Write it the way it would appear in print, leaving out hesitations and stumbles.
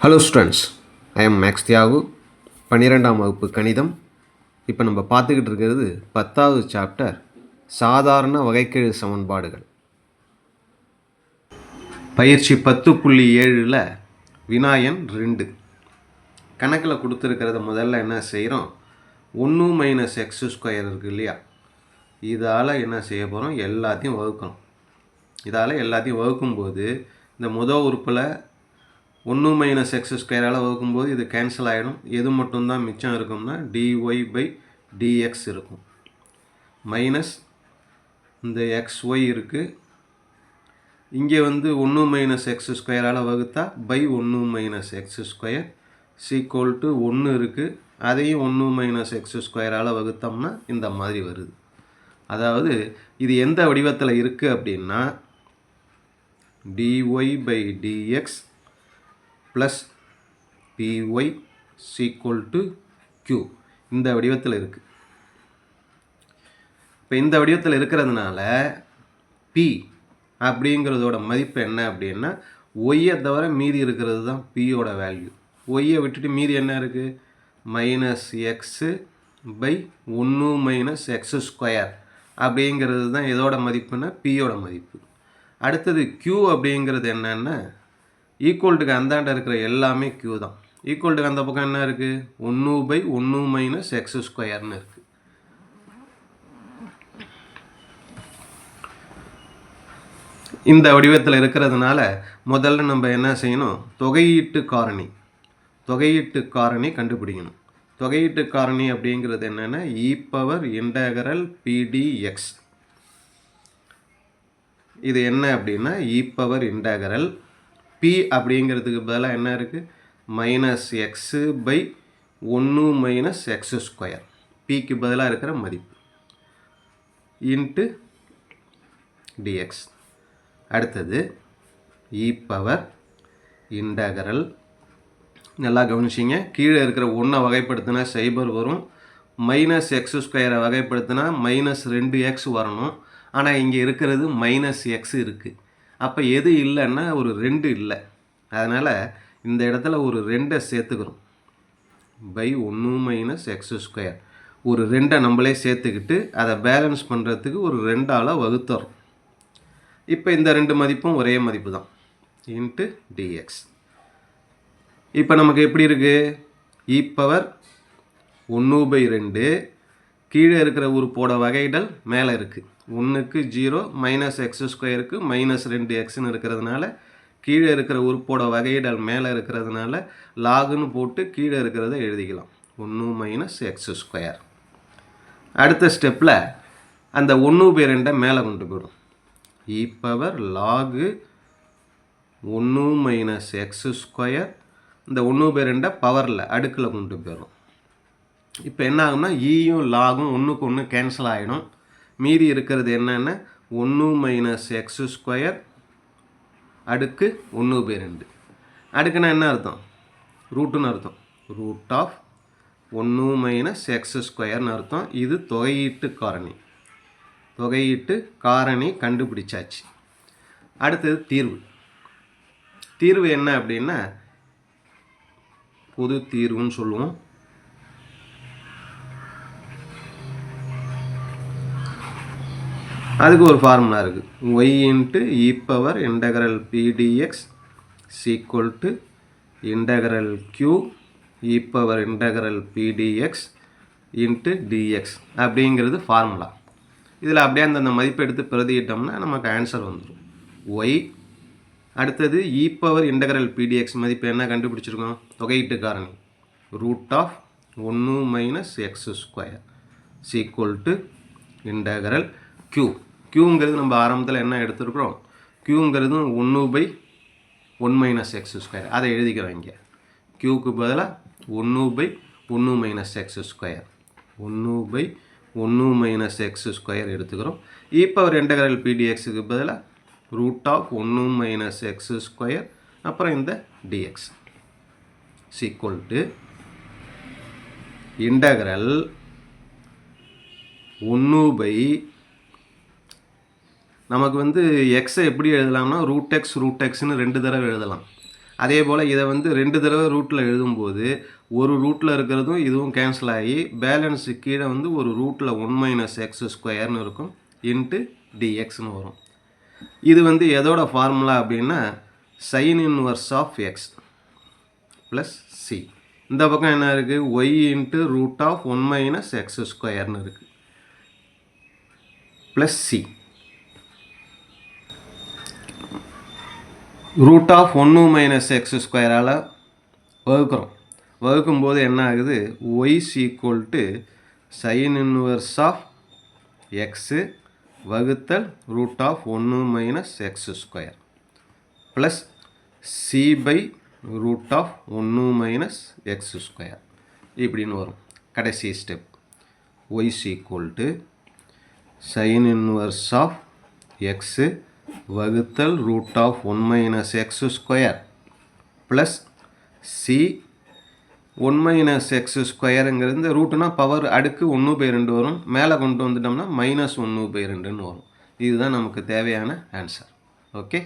Hello students, I am maths Thiyagu. 12ஆம் வகுப்பு கணிதம். இப்போ நம்ம பார்த்துக்கிட்டு இருக்கிறது 10வது சாப்டர், சாதாரண வகைக்கெழு சமன்பாடுகள். பயிற்சி 10.7ல் வினாயன் 2 கணக்கில் கொடுத்துருக்கிறத முதல்ல என்ன செய்கிறோம், 1 மைனஸ் எக்ஸ் ஸ்கொயர் இருக்குது இல்லையா, இதால் என்ன செய்ய போகிறோம், எல்லாத்தையும் வகுக்கிறோம். இதால் எல்லாத்தையும் வகுக்கும்போது இந்த முதல் உறுப்பில் 1 மைனஸ் எக்ஸ் ஸ்கொயரால் வகுக்கும்போது இது கேன்சல் ஆகிடும். எது மட்டும்தான் மிச்சம் இருக்கும்னா டிஒய் பை டிஎக்ஸ் இருக்கும். மைனஸ் இந்த எக்ஸ்ஒய் இருக்குது. இங்கே 1 மைனஸ் எக்ஸ் ஸ்கொயரால் வகுத்தா by 1 minus X square equal to 1 இருக்குது. அதையும் 1 மைனஸ் எக்ஸ் ஸ்கொயரால் வகுத்தோம்னா இந்த மாதிரி வருது. அதாவது இது எந்த வடிவத்தில் இருக்குது அப்படின்னா D Y by D X plus py equal to q இந்த வடிவத்தில் இருக்குது. இப்போ இந்த வடிவத்தில் இருக்கிறதுனால p அப்படிங்கிறதோட மதிப்பு என்ன அப்படின்னா ஒய்யை தவிர மீதி இருக்கிறது தான் பியோட வேல்யூ. ஒய்யை விட்டுட்டு மீதி என்ன இருக்குது, minus X by 1 minus X square அப்படிங்கிறது தான் எதோட மதிப்புன்னா பியோட மதிப்பு. அடுத்தது q அப்படிங்கிறது என்னென்னா ஈக்குவல்ட்டுக்கு அந்தாண்ட இருக்கிற எல்லாமே q தான். ஈக்குவல்ட்டுக்கு அந்த பக்கம் என்ன இருக்குது, 1 பை 1 மைனஸ் எக்ஸ் ஸ்கொயர்னு இருக்குது. இந்த வடிவத்தில் இருக்கிறதுனால முதல்ல நம்ம என்ன செய்யணும், தொகையீட்டு காரணி கண்டுபிடிக்கணும். தொகையீட்டு காரணி அப்படிங்கிறது என்னென்னா இ பவர் இன்டகரல் pdx. இது என்ன அப்படின்னா இ பவர் இன்டகரல் p அப்படிங்கிறதுக்கு பதிலாக என்ன இருக்குது, minus X by 1 minus X square, பிக்கு பதிலாக இருக்கிற மதிப்பு இன்ட்டு டிஎக்ஸ். அடுத்தது இ பவர் இன்டகரல், நல்லா கவனிச்சிங்க, கீழே இருக்கிற 1 வகைப்படுத்தினா சைபர் வரும், மைனஸ் எக்ஸ் ஸ்கொயரை வகைப்படுத்தினா மைனஸ் 2x வரணும். ஆனால் இங்கே இருக்கிறது மைனஸ் எக்ஸ் இருக்குது. அப்போ எது இல்லைன்னா ஒரு 2 இல்லை. அதனால் இந்த இடத்துல ஒரு 2 சேர்த்துக்கிறோம். பை 1 மைனஸ் எக்ஸ் ஸ்கொயர் ஒரு 2 நம்மளே சேர்த்துக்கிட்டு அதை பேலன்ஸ் பண்ணுறதுக்கு ஒரு 2ஆல் வகுத்துறோம். இப்போ இந்த 2 மதிப்பும் ஒரே மதிப்பு தான் இன்ட்டு டிஎக்ஸ். இப்போ நமக்கு எப்படி இருக்குது, இ பவர் 1 பை 2 கீழே இருக்கிற உறுப்போட வகையிடல் மேலே இருக்குது. 1க்கு 0, மைனஸ் எக்ஸ் ஸ்கொயருக்கு மைனஸ் 2xன்னு இருக்கிறதுனால கீழே இருக்கிற உறுப்போட வகையிடல் மேலே இருக்கிறதுனால லாகுன்னு போட்டு கீழே இருக்கிறத எழுதிக்கலாம், 1 மைனஸ் எக்ஸ் ஸ்கொயர். அடுத்த ஸ்டெப்பில் அந்த 1 பை 2 மேலே கொண்டு போயிடும், e power log 1 minus X square. இந்த 1 பை 2 பவரில் அடுக்கில் கொண்டு போயிடும். இப்போ என்ன ஆகும்னா ஈயும் லாகும் 1க்கு 1 கேன்சல் ஆகிடும். மீதி இருக்கிறது என்னென்னா 1 மைனஸ் எக்ஸ் ஸ்கொயர் அடுக்கு 1 பை 2. அடுக்குன்னா என்ன அர்த்தம், ரூட்டுன்னு அர்த்தம், ரூட் ஆஃப் 1 மைனஸ் எக்ஸ் ஸ்கொயர்னு அர்த்தம். இது தொகையீட்டு காரணி கண்டுபிடிச்சாச்சு. அடுத்தது தீர்வு என்ன அப்படின்னா பொது தீர்வுன்னு சொல்லுவோம். அதுக்கு ஒரு ஃபார்முலா இருக்குது, y into e power integral p d x equal to integral q e power integral p d x into d x அப்படிங்கிறது ஃபார்முலா. இதில் அப்படியே அந்த மதிப்பை எடுத்து பிரதியிட்டோம்னா நமக்கு ஆன்சர் வந்துடும், ஒய். அடுத்தது இ பவர் இன்டகரல் பிடிஎக்ஸ் மதிப்பு என்ன கண்டுபிடிச்சிருக்கோம், தொகையீட்டு காரணி root of 1 minus X square equal to integral க்யூங்கிறது நம்ம ஆரம்பத்தில் என்ன எடுத்துருக்குறோம், க்யூங்கிறது 1 பை 1 மைனஸ் எக்ஸ் ஸ்கொயர், அதை எழுதிக்கிறோம். இங்கே க்யூக்கு பதிலாக 1 by 1 minus X square, 1 by 1 minus X square எடுத்துக்கிறோம். இ பவர் இன்டகரல் பிடிஎக்ஸுக்கு பதிலாக root of 1 minus X square அப்புறம் இந்த d x equal to integral 1 by, நமக்கு எக்ஸை எப்படி எழுதலாம்னா ரூட் எக்ஸ்னு 2 தடவை எழுதலாம். அதே போல் இதை வந்து 2 தடவை ரூட்டில் எழுதும்போது ஒரு ரூட்டில் இருக்கிறதும் இதுவும் கேன்சல் ஆகி பேலன்ஸு கீழே வந்து ஒரு ரூட்டில் 1 - x ஸ்கொயர்னு இருக்கும் இன்ட்டு டிஎக்ஸ்னு வரும். இது வந்து எதோட ஃபார்முலா அப்படின்னா sin inverse of x plus c. இந்த பக்கம் என்ன இருக்குது, y into root of 1 - x ஸ்கொயர்னு இருக்குது plus c. Root of 1 - x ஸ்கொயரால் வகுக்கிறோம். வகுக்கும்போது என்ன ஆகுது, y equal to sin inverse of x வகுத்தல் root of 1 - x square plus c by root of 1 - x square இப்படின்னு வரும். கடைசி step y equal to sin inverse of x வகுத்தல் root of 1 - x square plus C 1 - x ஸ்கொயருங்கிறது இந்த ரூட்டுனா power அடுக்கு 1/2 வரும். மேலே கொண்டு வந்துட்டோம்னா -1/2ன்னு வரும். இதுதான் நமக்கு தேவையான ஆன்சர். ஓகே.